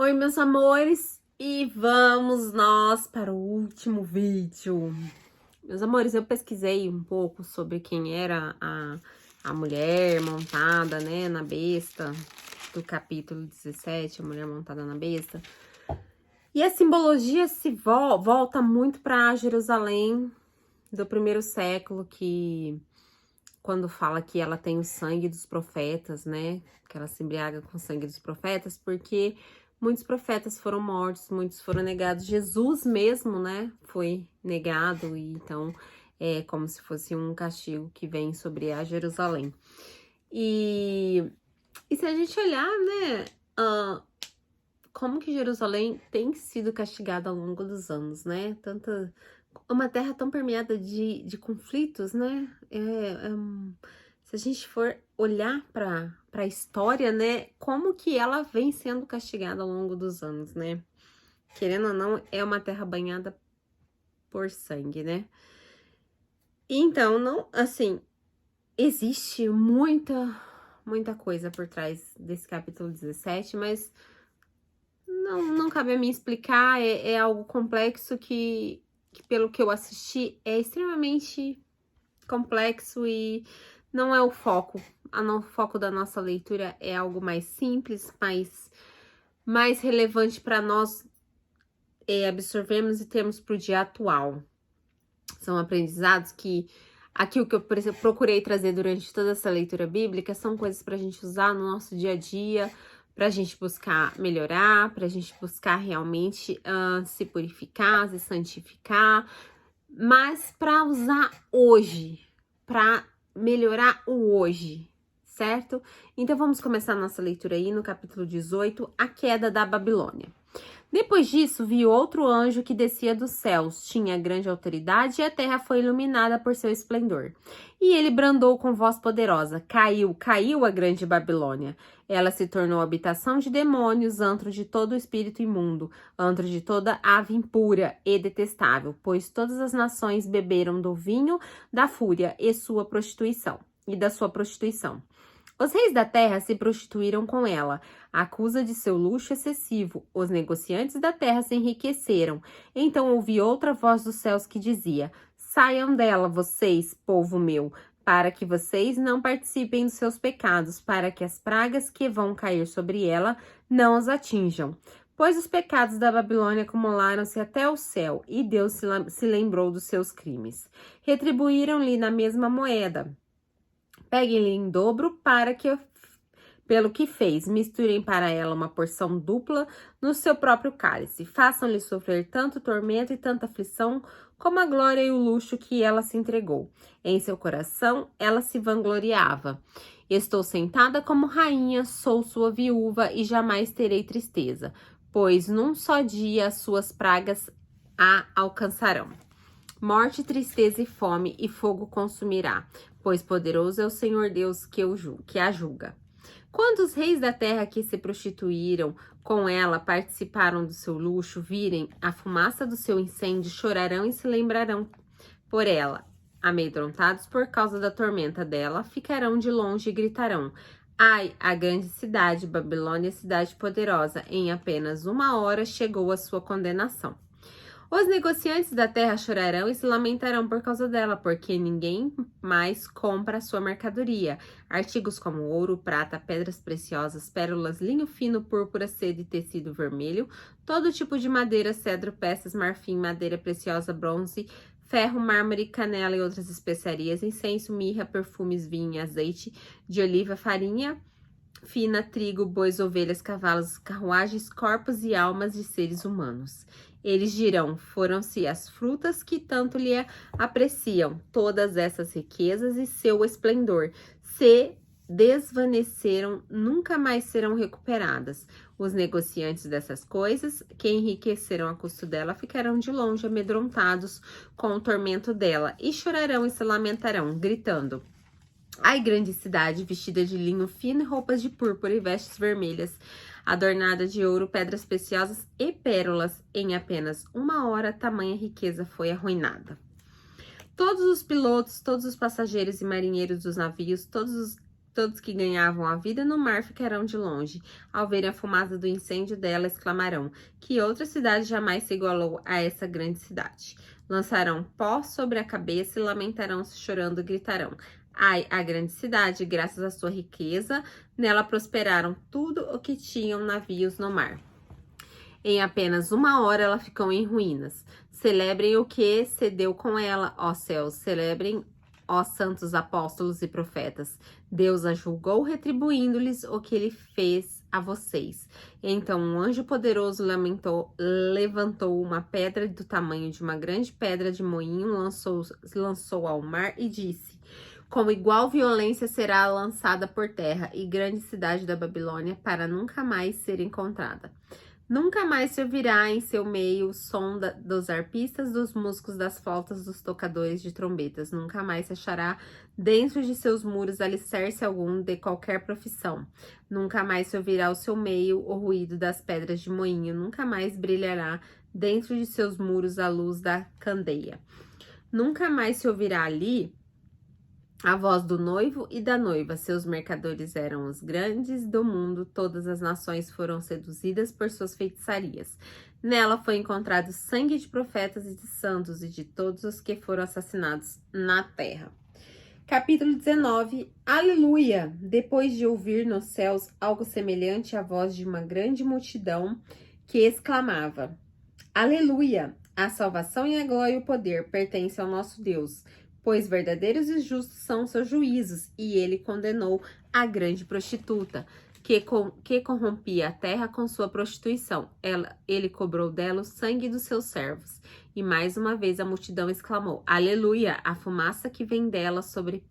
Oi, meus amores, e vamos nós para o último vídeo. Meus amores, eu pesquisei um pouco sobre quem era a mulher montada, né, na besta, do capítulo 17, a mulher montada na besta. E a simbologia se volta muito para Jerusalém do primeiro século, que quando fala que ela tem o sangue dos profetas, né, que ela se embriaga com o sangue dos profetas, porque muitos profetas foram mortos, muitos foram negados. Jesus mesmo, né, foi negado, e então é como se fosse um castigo que vem sobre a Jerusalém. E se a gente olhar, né, como que Jerusalém tem sido castigada ao longo dos anos, né? Uma terra tão permeada de conflitos, né? Se a gente for olhar para a história, né? Como que ela vem sendo castigada ao longo dos anos, né? Querendo ou não, é uma terra banhada por sangue, né? Então, não, assim, existe muita coisa por trás desse capítulo 17, mas não cabe a mim explicar, é algo complexo que, pelo que eu assisti, é extremamente complexo e não é o foco. O foco da nossa leitura é algo mais simples, mais relevante para nós absorvermos e termos para o dia atual. São aprendizados que aqui o que eu procurei trazer durante toda essa leitura bíblica são coisas para a gente usar no nosso dia a dia, para a gente buscar melhorar, para a gente buscar realmente se purificar, se santificar, mas para usar hoje, para melhorar o hoje, certo? Então vamos começar a nossa leitura aí no capítulo 18, a queda da Babilônia. Depois disso, vi outro anjo que descia dos céus, tinha grande autoridade e a terra foi iluminada por seu esplendor. E ele brandou com voz poderosa: caiu a grande Babilônia. Ela se tornou habitação de demônios, antro de todo espírito imundo, antro de toda ave impura e detestável, pois todas as nações beberam do vinho da fúria e da sua prostituição. Os reis da terra se prostituíram com ela, à acusa de seu luxo excessivo. Os negociantes da terra se enriqueceram. Então ouvi outra voz dos céus que dizia: saiam dela, vocês, povo meu, para que vocês não participem dos seus pecados, para que as pragas que vão cair sobre ela não os atinjam. Pois os pecados da Babilônia acumularam-se até o céu, e Deus se lembrou dos seus crimes. Retribuíram-lhe na mesma moeda. Peguem-lhe em dobro pelo que fez. Misturem para ela uma porção dupla no seu próprio cálice. Façam-lhe sofrer tanto tormento e tanta aflição como a glória e o luxo que ela se entregou. Em seu coração, ela se vangloriava. Estou sentada como rainha, sou sua viúva e jamais terei tristeza, pois num só dia as suas pragas a alcançarão. Morte, tristeza e fome e fogo consumirá, pois poderoso é o Senhor Deus que a julga. Quando os reis da terra que se prostituíram com ela participaram do seu luxo, virem a fumaça do seu incêndio, chorarão e se lembrarão por ela. Amedrontados por causa da tormenta dela, ficarão de longe e gritarão: ai, a grande cidade, Babilônia, cidade poderosa, em apenas 1 hora chegou a sua condenação. Os negociantes da terra chorarão e se lamentarão por causa dela, porque ninguém mais compra a sua mercadoria. Artigos como ouro, prata, pedras preciosas, pérolas, linho fino, púrpura, seda e tecido vermelho, todo tipo de madeira, cedro, peças, marfim, madeira preciosa, bronze, ferro, mármore, canela e outras especiarias, incenso, mirra, perfumes, vinho e azeite de oliva, farinha fina, trigo, bois, ovelhas, cavalos, carruagens, corpos e almas de seres humanos. Eles dirão: foram-se as frutas que tanto lhe apreciam. Todas essas riquezas e seu esplendor se desvaneceram, nunca mais serão recuperadas. Os negociantes dessas coisas, que enriqueceram a custo dela, ficarão de longe amedrontados com o tormento dela e chorarão e se lamentarão, gritando: ai, grande cidade, vestida de linho fino e roupas de púrpura e vestes vermelhas, adornada de ouro, pedras preciosas e pérolas, em apenas 1 hora, tamanha riqueza foi arruinada. Todos os pilotos, todos os passageiros e marinheiros dos navios, Todos que ganhavam a vida no mar ficarão de longe. Ao verem a fumaça do incêndio dela, exclamarão: que outra cidade jamais se igualou a essa grande cidade? Lançarão pó sobre a cabeça e lamentarão-se chorando, gritarão: ai, a grande cidade, graças à sua riqueza, nela prosperaram tudo o que tinham navios no mar. Em apenas 1 hora ela ficou em ruínas. Celebrem o que se deu com ela, ó céus, celebrem, ó santos apóstolos e profetas. Deus a julgou, retribuindo-lhes o que ele fez a vocês. Então um anjo poderoso levantou uma pedra do tamanho de uma grande pedra de moinho, lançou ao mar e disse: com igual violência será lançada por terra e grande cidade da Babilônia para nunca mais ser encontrada. Nunca mais se ouvirá em seu meio o som dos arpistas, dos músicos, das flautas, dos tocadores de trombetas. Nunca mais se achará dentro de seus muros alicerce algum de qualquer profissão. Nunca mais se ouvirá ao seu meio o ruído das pedras de moinho. Nunca mais brilhará dentro de seus muros a luz da candeia. Nunca mais se ouvirá ali a voz do noivo e da noiva. Seus mercadores eram os grandes do mundo, todas as nações foram seduzidas por suas feitiçarias. Nela foi encontrado sangue de profetas e de santos e de todos os que foram assassinados na terra. Capítulo 19. Aleluia! Depois de ouvir nos céus algo semelhante à voz de uma grande multidão que exclamava: Aleluia! A salvação e a glória e o poder pertencem ao nosso Deus, pois verdadeiros e justos são seus juízos, e ele condenou a grande prostituta, que corrompia a terra com sua prostituição. Ele cobrou dela o sangue dos seus servos. E mais uma vez a multidão exclamou: Aleluia! A fumaça que vem dela sobe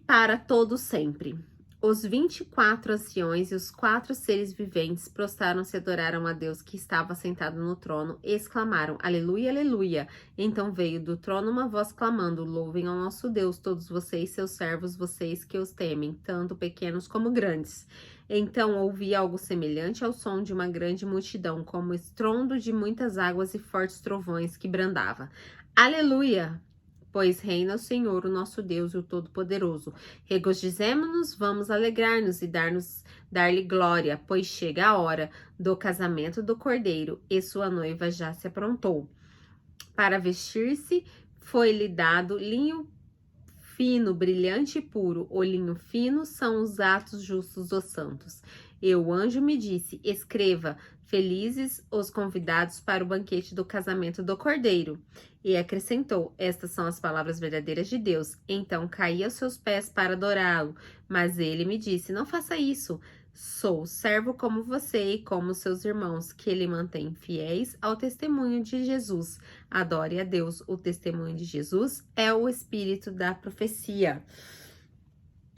para todo sempre. Os 24 anciões e os 4 seres viventes prostraram-se e adoraram a Deus que estava sentado no trono e exclamaram: Aleluia, aleluia! Então veio do trono uma voz clamando: Louvem ao nosso Deus, todos vocês, seus servos, vocês que os temem, tanto pequenos como grandes. Então ouvi algo semelhante ao som de uma grande multidão, como o estrondo de muitas águas e fortes trovões que brandava: Aleluia! Pois reina o Senhor, o nosso Deus, o Todo-Poderoso. Regozijemo-nos, vamos alegrar-nos e dar-lhe glória, pois chega a hora do casamento do Cordeiro, e sua noiva já se aprontou. Para vestir-se, foi-lhe dado linho fino, brilhante e puro. O linho fino são os atos justos dos santos. E o anjo me disse: escreva, felizes os convidados para o banquete do casamento do Cordeiro. E acrescentou: estas são as palavras verdadeiras de Deus. Então caí aos seus pés para adorá-lo. Mas ele me disse: não faça isso. Sou servo como você e como seus irmãos, que ele mantém fiéis ao testemunho de Jesus. Adore a Deus. O testemunho de Jesus é o espírito da profecia.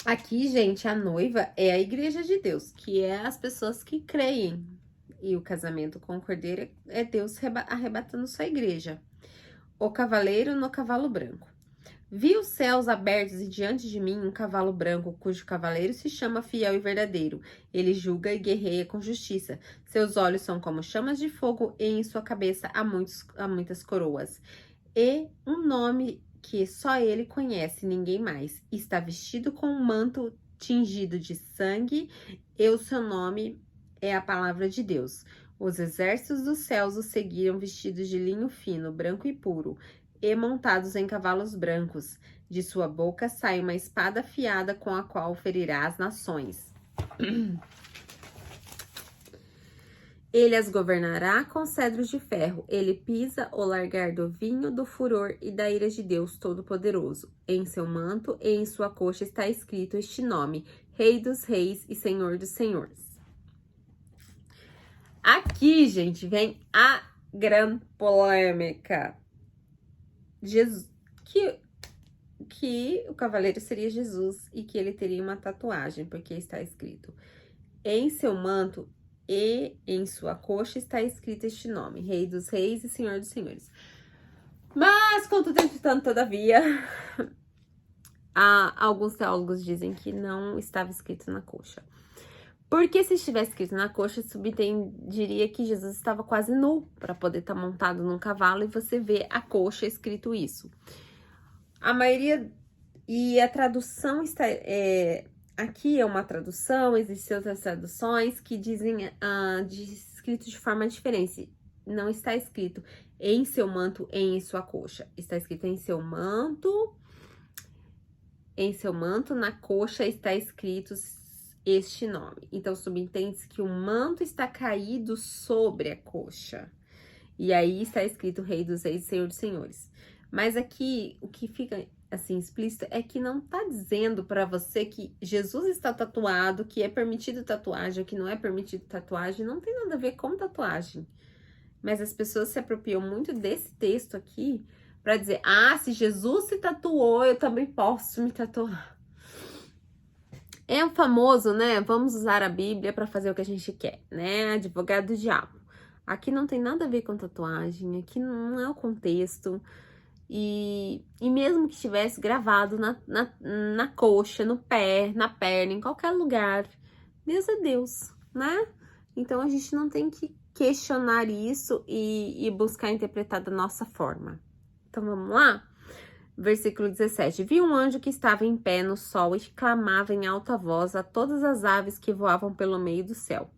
Aqui, gente, a noiva é a igreja de Deus, que é as pessoas que creem. E o casamento com o Cordeiro é Deus arrebatando sua igreja. O cavaleiro no cavalo branco. Vi os céus abertos e diante de mim um cavalo branco, cujo cavaleiro se chama Fiel e Verdadeiro. Ele julga e guerreia com justiça. Seus olhos são como chamas de fogo e em sua cabeça há muitas coroas. E um nome que só ele conhece, ninguém mais. Está vestido com um manto tingido de sangue e o seu nome é a palavra de Deus. Os exércitos dos céus o seguiram vestidos de linho fino, branco e puro, e montados em cavalos brancos. De sua boca sai uma espada afiada com a qual ferirá as nações. Ele as governará com cedros de ferro. Ele pisa o largar do vinho, do furor e da ira de Deus Todo-Poderoso. Em seu manto e em sua coxa está escrito este nome: Rei dos Reis e Senhor dos Senhores. Aqui, gente, vem a grande polêmica. Jesus, que o cavaleiro seria Jesus e que ele teria uma tatuagem, porque está escrito: em seu manto e em sua coxa está escrito este nome: Rei dos Reis e Senhor dos Senhores. Mas, contudo, entretanto, todavia, alguns teólogos dizem que não estava escrito na coxa. Porque se estivesse escrito na coxa, subentenderia que Jesus estava quase nu para poder estar montado num cavalo e você vê a coxa escrito isso. A maioria E a tradução está... aqui é uma tradução, existem outras traduções que dizem escrito de forma diferente. Não está escrito em seu manto, em sua coxa. Está escrito em seu manto. Em seu manto, na coxa, está escrito este nome. Então, subentende-se que o manto está caído sobre a coxa. E aí está escrito Rei dos Reis, Senhor dos Senhores. Mas aqui, o que fica assim explícito é que não tá dizendo para você que Jesus está tatuado, que é permitido tatuagem, ou que não é permitido tatuagem. Não tem nada a ver com tatuagem. Mas as pessoas se apropriam muito desse texto aqui para dizer, se Jesus se tatuou, eu também posso me tatuar. É o famoso, né? Vamos usar a Bíblia para fazer o que a gente quer, né? Advogado do diabo. Aqui não tem nada a ver com tatuagem, aqui não é o contexto. E mesmo que estivesse gravado na coxa, no pé, na perna, em qualquer lugar, Deus é Deus, né? Então a gente não tem que questionar isso e buscar interpretar da nossa forma. Então vamos lá? Versículo 17. Vi um anjo que estava em pé no sol e clamava em alta voz a todas as aves que voavam pelo meio do céu.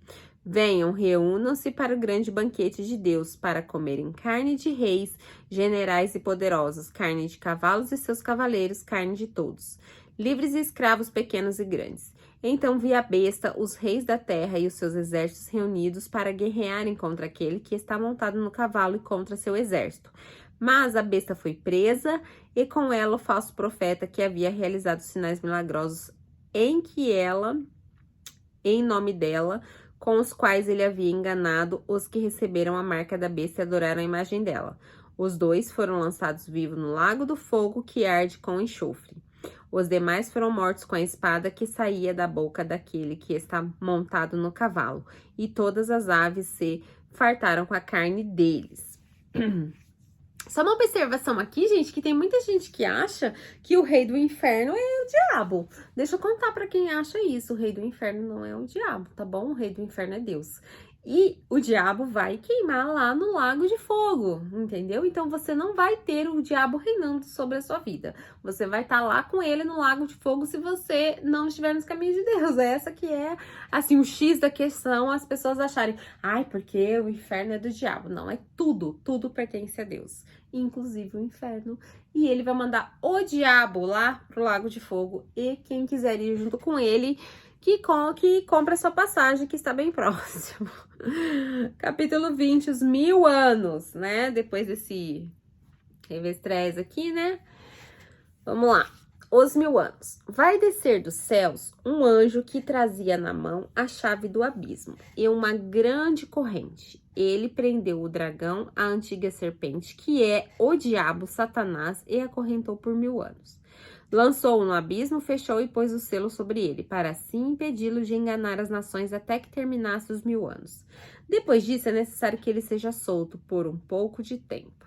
Venham, reúnam-se para o grande banquete de Deus, para comerem carne de reis, generais e poderosos, carne de cavalos e seus cavaleiros, carne de todos, livres e escravos, pequenos e grandes. Então vi a besta, os reis da terra e os seus exércitos reunidos para guerrearem contra aquele que está montado no cavalo e contra seu exército. Mas a besta foi presa e com ela o falso profeta que havia realizado sinais milagrosos em nome dela, com os quais ele havia enganado os que receberam a marca da besta e adoraram a imagem dela. Os dois foram lançados vivos no lago do fogo que arde com enxofre. Os demais foram mortos com a espada que saía da boca daquele que está montado no cavalo, e todas as aves se fartaram com a carne deles. Só uma observação aqui, gente, que tem muita gente que acha que o rei do inferno é o diabo. Deixa eu contar pra quem acha isso. O rei do inferno não é o diabo, tá bom? O rei do inferno é Deus. E o diabo vai queimar lá no lago de fogo, entendeu? Então você não vai ter o diabo reinando sobre a sua vida. Você vai estar lá com ele no lago de fogo se você não estiver nos caminhos de Deus. Essa que é, assim, o X da questão, as pessoas acharem, porque o inferno é do diabo. Não, é tudo pertence a Deus, inclusive o inferno. E ele vai mandar o diabo lá pro lago de fogo, e quem quiser ir junto com ele, que compra sua passagem, que está bem próximo. Capítulo 20, os 1000 anos, né? Depois desse revestrez aqui, né? Vamos lá. Os 1000 anos. Vai descer dos céus um anjo que trazia na mão a chave do abismo e uma grande corrente. Ele prendeu o dragão, a antiga serpente, que é o diabo, Satanás, e acorrentou por 1000 anos. Lançou-o no abismo, fechou e pôs o selo sobre ele, para assim impedi-lo de enganar as nações até que terminasse os 1000 anos. Depois disso, é necessário que ele seja solto por um pouco de tempo.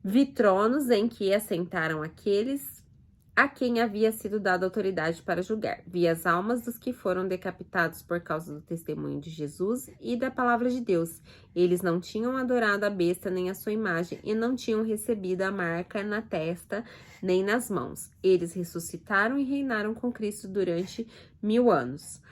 Vi tronos em que assentaram aqueles a quem havia sido dada autoridade para julgar. Vi as almas dos que foram decapitados por causa do testemunho de Jesus e da palavra de Deus. Eles não tinham adorado a besta nem a sua imagem e não tinham recebido a marca na testa nem nas mãos. Eles ressuscitaram e reinaram com Cristo durante 1000 anos.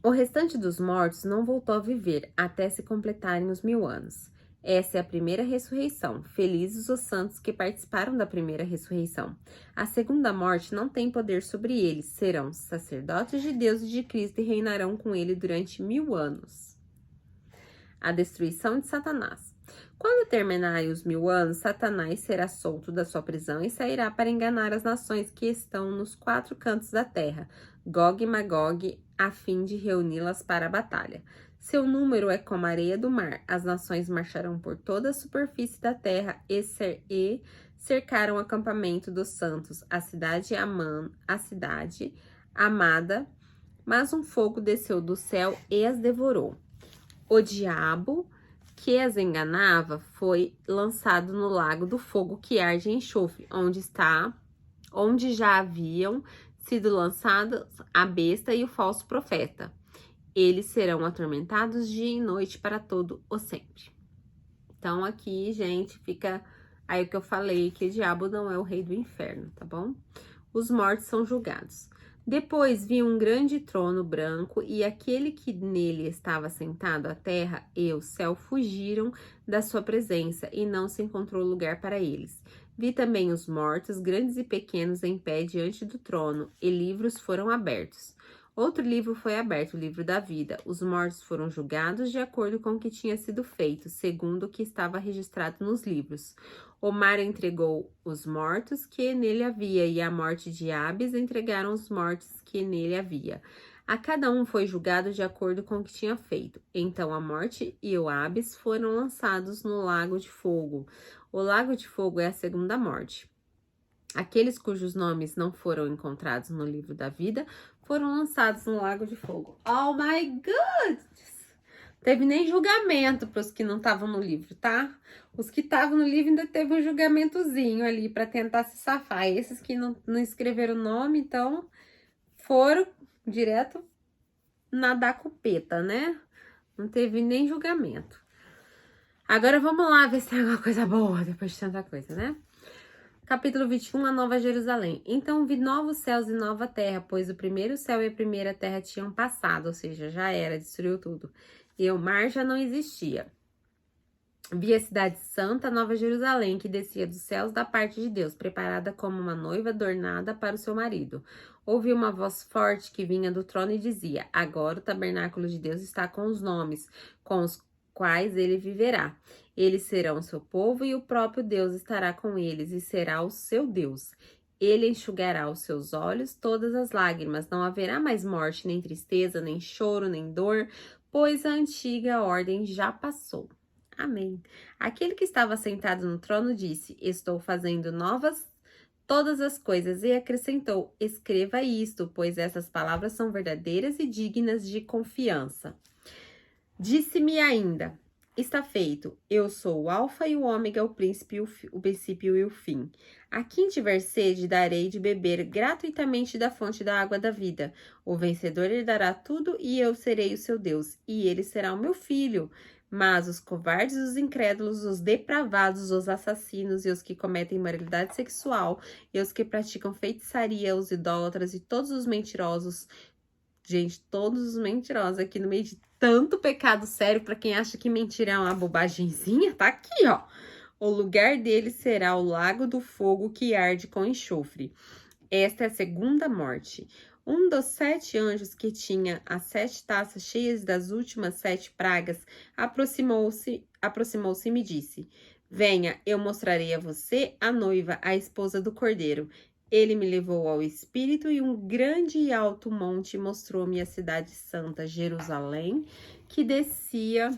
O restante dos mortos não voltou a viver até se completarem os 1000 anos. Essa é a primeira ressurreição. Felizes os santos que participaram da primeira ressurreição. A segunda morte não tem poder sobre eles. Serão sacerdotes de Deus e de Cristo e reinarão com ele durante 1000 anos. A destruição de Satanás. Quando terminarem os 1000 anos, Satanás será solto da sua prisão e sairá para enganar as nações que estão nos 4 cantos da terra, Gog e Magog, a fim de reuni-las para a batalha. Seu número é como a areia do mar. As nações marcharão por toda a superfície da terra e cercaram o acampamento dos santos, a cidade amada, mas um fogo desceu do céu e as devorou. O diabo que as enganava foi lançado no lago do fogo que arde em enxofre, onde já haviam sido lançados a besta e o falso profeta. Eles serão atormentados dia e noite para todo o sempre. Então, aqui, gente, fica Aí o que eu falei, que o diabo não é o rei do inferno, tá bom? Os mortos são julgados. Depois vi um grande trono branco e aquele que nele estava sentado, a terra e o céu fugiram da sua presença e não se encontrou lugar para eles. Vi também os mortos, grandes e pequenos, em pé diante do trono, e livros foram abertos. Outro livro foi aberto, o livro da vida. Os mortos foram julgados de acordo com o que tinha sido feito, segundo o que estava registrado nos livros. O mar entregou os mortos que nele havia, e a morte de Abes entregaram os mortos que nele havia. A cada um foi julgado de acordo com o que tinha feito. Então a morte e o Abes foram lançados no lago de fogo. O lago de fogo é a segunda morte. Aqueles cujos nomes não foram encontrados no livro da vida foram lançados no lago de fogo. Oh my God! Teve nem julgamento para os que não estavam no livro, tá? Os que estavam no livro ainda teve um julgamentozinho ali para tentar se safar. Esses que não escreveram o nome, então, foram direto nadar cupeta, né? Não teve nem julgamento. Agora vamos lá ver se tem alguma coisa boa depois de tanta coisa, né? Capítulo 21, a Nova Jerusalém. Então vi novos céus e nova terra, pois o primeiro céu e a primeira terra tinham passado, ou seja, já era, destruiu tudo. E o mar já não existia. Vi a cidade santa, Nova Jerusalém, que descia dos céus da parte de Deus, preparada como uma noiva adornada para o seu marido. Ouvi uma voz forte que vinha do trono e dizia: Agora o tabernáculo de Deus está com os nomes, com os quais ele viverá. Eles serão seu povo e o próprio Deus estará com eles e será o seu Deus. Ele enxugará os seus olhos todas as lágrimas. Não haverá mais morte, nem tristeza, nem choro, nem dor, pois a antiga ordem já passou. Amém. Aquele que estava sentado no trono disse: Estou fazendo novas todas as coisas, e acrescentou: Escreva isto, pois essas palavras são verdadeiras e dignas de confiança. Disse-me ainda: Está feito. Eu sou o Alfa e o Ômega, o princípio e o fim. A quem tiver sede, darei de beber gratuitamente da fonte da água da vida. O vencedor herdará tudo, e eu serei o seu Deus, e ele será o meu filho. Mas os covardes, os incrédulos, os depravados, os assassinos e os que cometem imoralidade sexual, e os que praticam feitiçaria, os idólatras e todos os mentirosos. Gente, todos os mentirosos aqui no meio de tanto pecado sério, para quem acha que mentira é uma bobagemzinha, tá aqui, ó. O lugar deles será o lago do fogo que arde com enxofre. Esta é a segunda morte. Um dos 7 anjos que tinha as 7 taças cheias das últimas 7 pragas aproximou-se e me disse: Venha, eu mostrarei a você a noiva, a esposa do cordeiro. Ele me levou ao espírito e um grande e alto monte mostrou-me a cidade santa, Jerusalém, que descia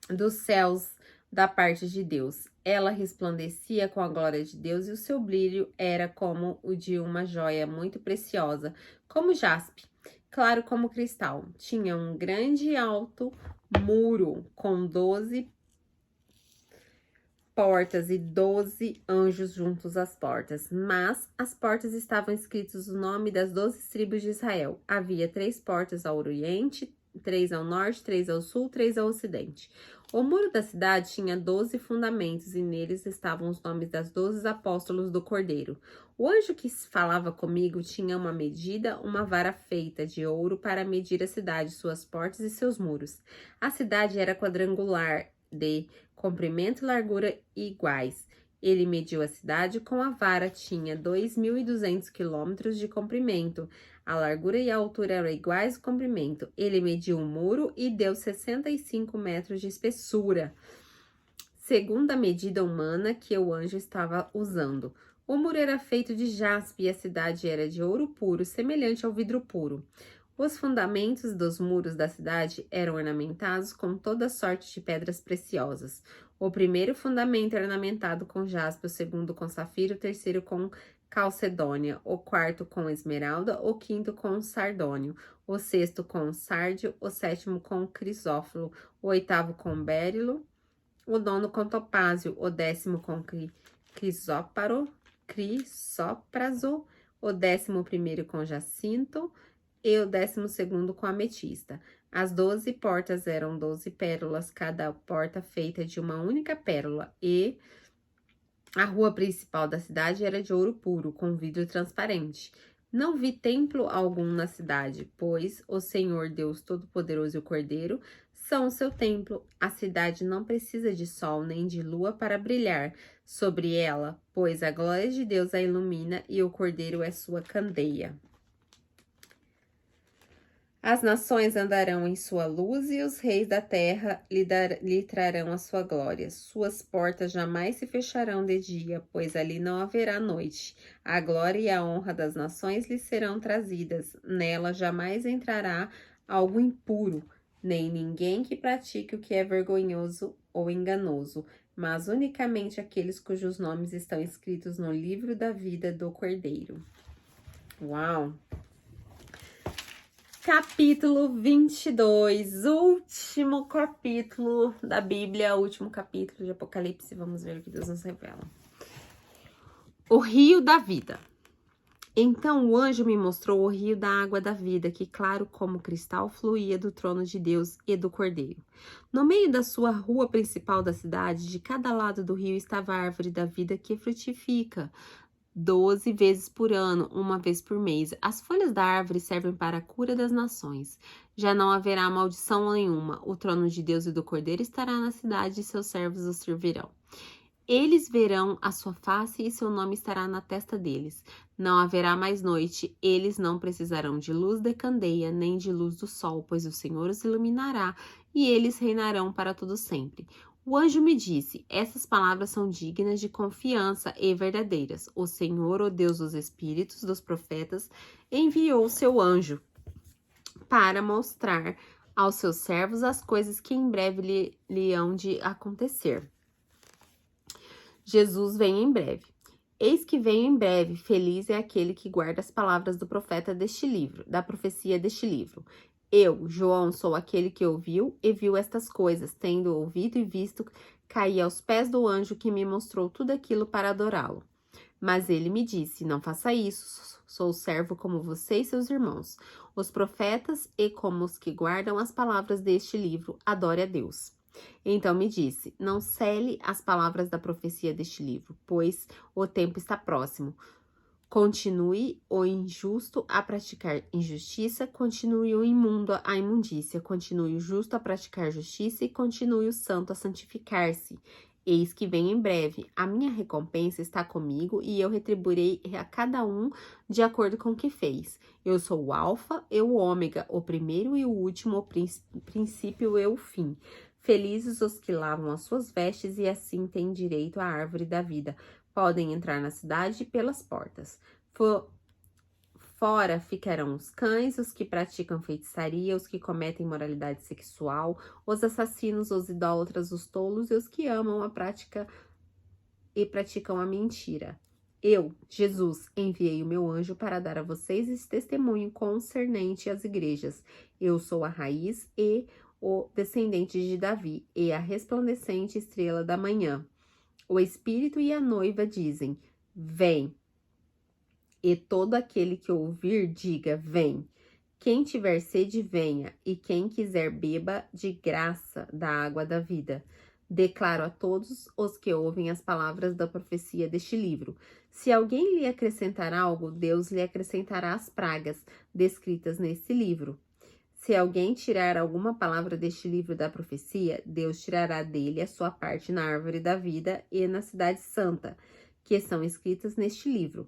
dos céus da parte de Deus. Ela resplandecia com a glória de Deus e o seu brilho era como o de uma joia muito preciosa, como jaspe, claro como cristal. Tinha um grande e alto muro com 12 portas e 12 anjos juntos às portas, mas as portas estavam escritos o nome das 12 tribos de Israel. Havia 3 portas ao oriente, 3 ao norte, 3 ao sul, 3 ao ocidente. O muro da cidade tinha 12 fundamentos e neles estavam os nomes das 12 apóstolos do Cordeiro. O anjo que falava comigo tinha uma medida, uma vara feita de ouro para medir a cidade, suas portas e seus muros. A cidade era quadrangular, de comprimento e largura iguais. Ele mediu a cidade com a vara, tinha 2.200 quilômetros de comprimento. A largura e a altura eram iguais ao comprimento. Ele mediu o muro e deu 65 metros de espessura, segundo a medida humana que o anjo estava usando. O muro era feito de jaspe e a cidade era de ouro puro, semelhante ao vidro puro. Os fundamentos dos muros da cidade eram ornamentados com toda sorte de pedras preciosas. O primeiro fundamento era ornamentado com jaspe, o segundo com safiro, o terceiro com calcedônia, o quarto com esmeralda, o quinto com sardônio, o sexto com sárdio, o sétimo com crisófilo, o oitavo com bérilo, o nono com topázio, o 10º com crisópraso, o 11º com jacinto, e o 12º com ametista. As 12 portas eram 12 pérolas, cada porta feita de uma única pérola, e A rua principal da cidade era de ouro puro, com vidro transparente. Não vi templo algum na cidade, pois o Senhor Deus Todo-Poderoso e o Cordeiro são o seu templo. A cidade não precisa de sol nem de lua para brilhar sobre ela, pois a glória de Deus a ilumina e o Cordeiro é sua candeia. As nações andarão em sua luz e os reis da terra lhe trarão a sua glória. Suas portas jamais se fecharão de dia, pois ali não haverá noite. A glória e a honra das nações lhe serão trazidas. Nela jamais entrará algo impuro, nem ninguém que pratique o que é vergonhoso ou enganoso, mas unicamente aqueles cujos nomes estão escritos no livro da vida do Cordeiro. Uau! Capítulo 22, último capítulo da Bíblia, último capítulo de Apocalipse. Vamos ver o que Deus nos revela. O rio da vida. Então o anjo me mostrou o rio da água da vida, que claro como cristal fluía do trono de Deus e do Cordeiro. No meio da sua rua principal da cidade, de cada lado do rio estava a árvore da vida que frutifica 12 vezes por ano, uma vez por mês. As folhas da árvore servem para a cura das nações. Já não haverá maldição nenhuma. O trono de Deus e do Cordeiro estará na cidade e seus servos o servirão. Eles verão a sua face e seu nome estará na testa deles. Não haverá mais noite. Eles não precisarão de luz de candeia, nem de luz do sol, pois o Senhor os iluminará e eles reinarão para todo sempre. O anjo me disse, essas palavras são dignas de confiança e verdadeiras. O Senhor, o Deus dos espíritos dos profetas, enviou seu anjo para mostrar aos seus servos as coisas que em breve lhe hão de acontecer. Jesus vem em breve. Eis que venho em breve, feliz é aquele que guarda as palavras do profeta deste livro, da profecia deste livro. Eu, João, sou aquele que ouviu e viu estas coisas, tendo ouvido e visto, caí aos pés do anjo que me mostrou tudo aquilo para adorá-lo. Mas ele me disse, não faça isso, sou servo como você e seus irmãos, os profetas e como os que guardam as palavras deste livro, adore a Deus. Então me disse, não cele as palavras da profecia deste livro, pois o tempo está próximo. Continue o injusto a praticar injustiça, continue o imundo a imundícia, continue o justo a praticar justiça e continue o santo a santificar-se. Eis que vem em breve, a minha recompensa está comigo e eu retribuirei a cada um de acordo com o que fez. Eu sou o alfa e o ômega, o primeiro e o último, o princípio e o fim. Felizes os que lavam as suas vestes e assim têm direito à árvore da vida. Podem entrar na cidade pelas portas. Fora ficarão os cães, os que praticam feitiçaria, os que cometem moralidade sexual, os assassinos, os idólatras, os tolos e os que amam a prática e praticam a mentira. Eu, Jesus, enviei o meu anjo para dar a vocês esse testemunho concernente às igrejas. Eu sou a raiz e o descendente de Davi e a resplandecente estrela da manhã. O Espírito e a noiva dizem, vem. E todo aquele que ouvir, diga, vem. Quem tiver sede, venha. E quem quiser, beba de graça da água da vida. Declaro a todos os que ouvem as palavras da profecia deste livro. Se alguém lhe acrescentar algo, Deus lhe acrescentará as pragas descritas neste livro. Se alguém tirar alguma palavra deste livro da profecia, Deus tirará dele a sua parte na árvore da vida e na cidade santa, que são escritas neste livro.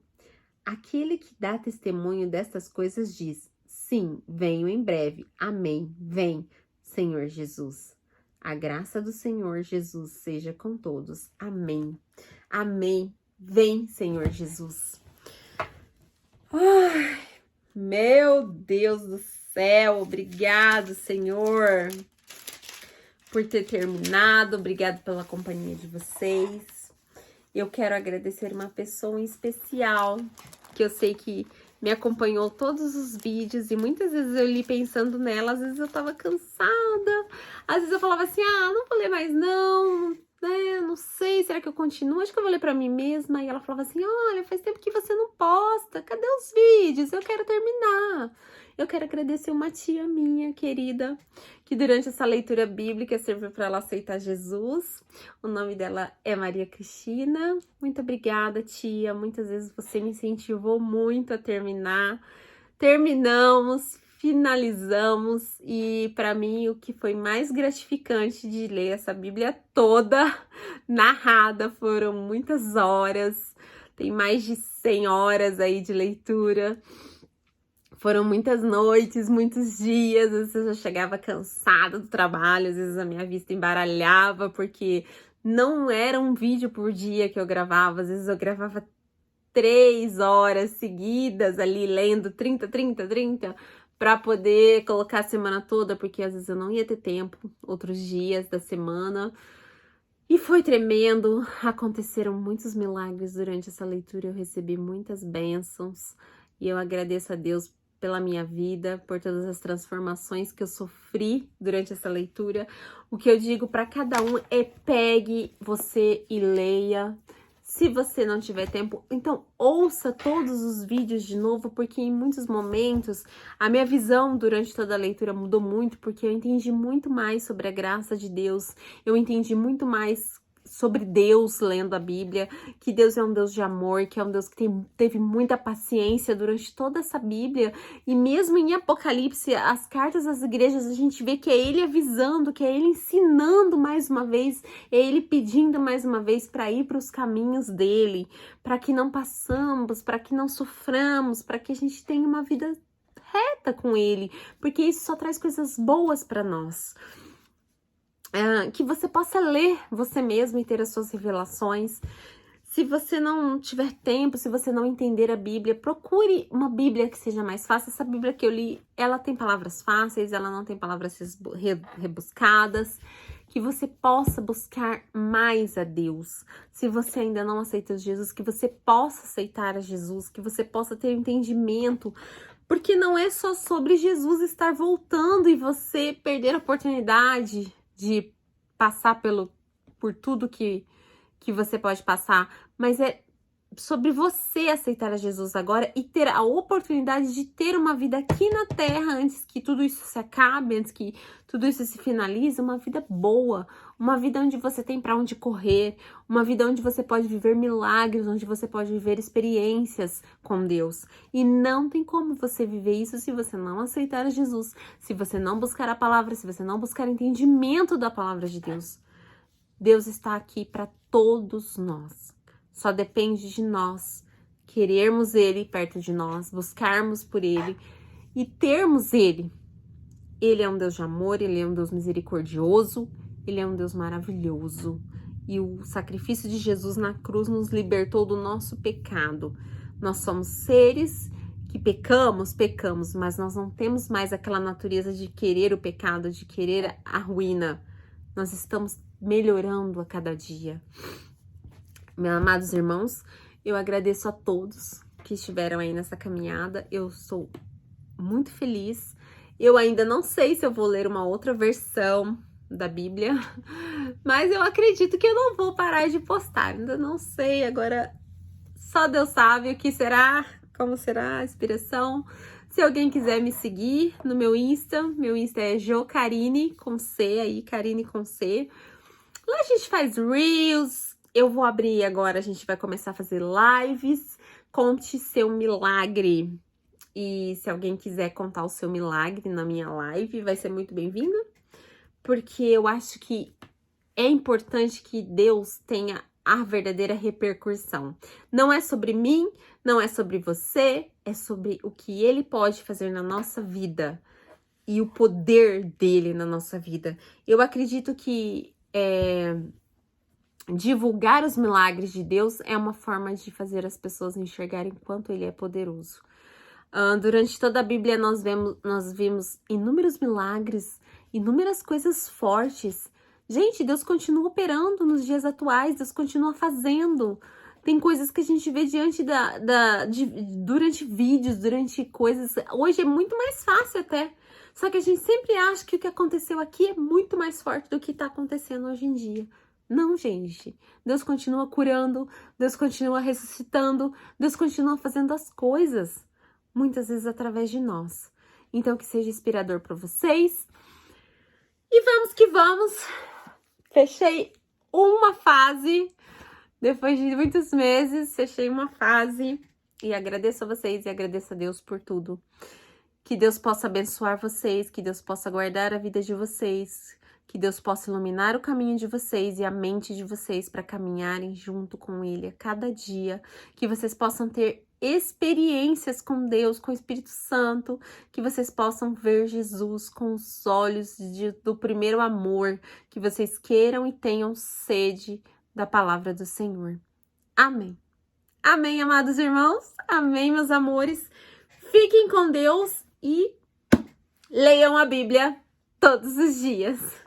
Aquele que dá testemunho destas coisas diz, sim, venho em breve. Amém. Vem, Senhor Jesus. A graça do Senhor Jesus seja com todos. Amém. Amém. Vem, Senhor Jesus. Ai, meu Deus do céu, obrigado, Senhor, por ter terminado, obrigado pela companhia de vocês. Eu quero agradecer uma pessoa em especial, que eu sei que me acompanhou todos os vídeos e muitas vezes eu li pensando nela, às vezes eu tava cansada, às vezes eu falava assim, não vou ler mais não, né, não sei, será que eu continuo? Acho que eu vou ler pra mim mesma. E ela falava assim, olha, faz tempo que você não posta, cadê os vídeos? Eu quero terminar. Eu quero agradecer uma tia minha, querida, que durante essa leitura bíblica serviu para ela aceitar Jesus. O nome dela é Maria Cristina. Muito obrigada, tia. Muitas vezes você me incentivou muito a terminar. Terminamos, finalizamos e para mim o que foi mais gratificante de ler essa Bíblia toda narrada foram muitas horas. Tem mais de 100 horas aí de leitura. Foram muitas noites, muitos dias, às vezes eu já chegava cansada do trabalho, às vezes a minha vista embaralhava, porque não era um vídeo por dia que eu gravava, às vezes eu gravava 3 horas seguidas ali, lendo 30, para poder colocar a semana toda, porque às vezes eu não ia ter tempo, outros dias da semana. E foi tremendo, aconteceram muitos milagres durante essa leitura, eu recebi muitas bênçãos, e eu agradeço a Deus pela minha vida, por todas as transformações que eu sofri durante essa leitura. O que eu digo para cada um é pegue você e leia. Se você não tiver tempo, então ouça todos os vídeos de novo, porque em muitos momentos a minha visão durante toda a leitura mudou muito, porque eu entendi muito mais sobre a graça de Deus, eu entendi muito mais sobre Deus lendo a Bíblia, que Deus é um Deus de amor, que é um Deus que teve muita paciência durante toda essa Bíblia, e mesmo em Apocalipse, as cartas às igrejas, a gente vê que é Ele avisando, que é Ele ensinando mais uma vez, é Ele pedindo mais uma vez para ir para os caminhos dEle, para que não passamos, para que não soframos, para que a gente tenha uma vida reta com Ele, porque isso só traz coisas boas para nós. Que você possa ler você mesmo e ter as suas revelações. Se você não tiver tempo, se você não entender a Bíblia, procure uma Bíblia que seja mais fácil. Essa Bíblia que eu li, ela tem palavras fáceis, ela não tem palavras rebuscadas. Que você possa buscar mais a Deus. Se você ainda não aceita Jesus, que você possa aceitar a Jesus, que você possa ter entendimento. Porque não é só sobre Jesus estar voltando e você perder a oportunidade de passar por tudo que você pode passar, mas é sobre você aceitar a Jesus agora e ter a oportunidade de ter uma vida aqui na Terra antes que tudo isso se acabe, antes que tudo isso se finalize, uma vida boa, uma vida onde você tem para onde correr, uma vida onde você pode viver milagres, onde você pode viver experiências com Deus. E não tem como você viver isso se você não aceitar a Jesus, se você não buscar a palavra, se você não buscar entendimento da palavra de Deus. Deus está aqui para todos nós. Só depende de nós querermos Ele perto de nós, buscarmos por Ele e termos Ele. Ele é um Deus de amor, Ele é um Deus misericordioso, Ele é um Deus maravilhoso. E o sacrifício de Jesus na cruz nos libertou do nosso pecado. Nós somos seres que pecamos, mas nós não temos mais aquela natureza de querer o pecado, de querer a ruína. Nós estamos melhorando a cada dia. Meus amados irmãos, eu agradeço a todos que estiveram aí nessa caminhada. Eu sou muito feliz. Eu ainda não sei se eu vou ler uma outra versão da Bíblia, mas eu acredito que eu não vou parar de postar. Ainda não sei, agora só Deus sabe o que será, como será a inspiração. Se alguém quiser me seguir no meu Insta é Jocarine, com C aí, Carine com C. Lá a gente faz Reels. Eu vou abrir agora, a gente vai começar a fazer lives. Conte seu milagre. E se alguém quiser contar o seu milagre na minha live, vai ser muito bem-vindo. Porque eu acho que é importante que Deus tenha a verdadeira repercussão. Não é sobre mim, não é sobre você, é sobre o que Ele pode fazer na nossa vida. E o poder dele na nossa vida. Eu acredito que divulgar os milagres de Deus é uma forma de fazer as pessoas enxergarem quanto Ele é poderoso. Durante toda a Bíblia nós vimos inúmeros milagres, inúmeras coisas fortes. Gente, Deus continua operando nos dias atuais, Deus continua fazendo. Tem coisas que a gente vê durante vídeos, durante coisas. Hoje é muito mais fácil até. Só que a gente sempre acha que o que aconteceu aqui é muito mais forte do que está acontecendo hoje em dia. Não, gente. Deus continua curando, Deus continua ressuscitando, Deus continua fazendo as coisas, muitas vezes através de nós. Então, que seja inspirador para vocês. E vamos que vamos. Fechei uma fase. Depois de muitos meses, fechei uma fase. E agradeço a vocês e agradeço a Deus por tudo. Que Deus possa abençoar vocês, que Deus possa guardar a vida de vocês, que Deus possa iluminar o caminho de vocês e a mente de vocês para caminharem junto com Ele a cada dia, que vocês possam ter experiências com Deus, com o Espírito Santo, que vocês possam ver Jesus com os olhos do primeiro amor, que vocês queiram e tenham sede da palavra do Senhor. Amém. Amém, amados irmãos. Amém, meus amores. Fiquem com Deus e leiam a Bíblia todos os dias.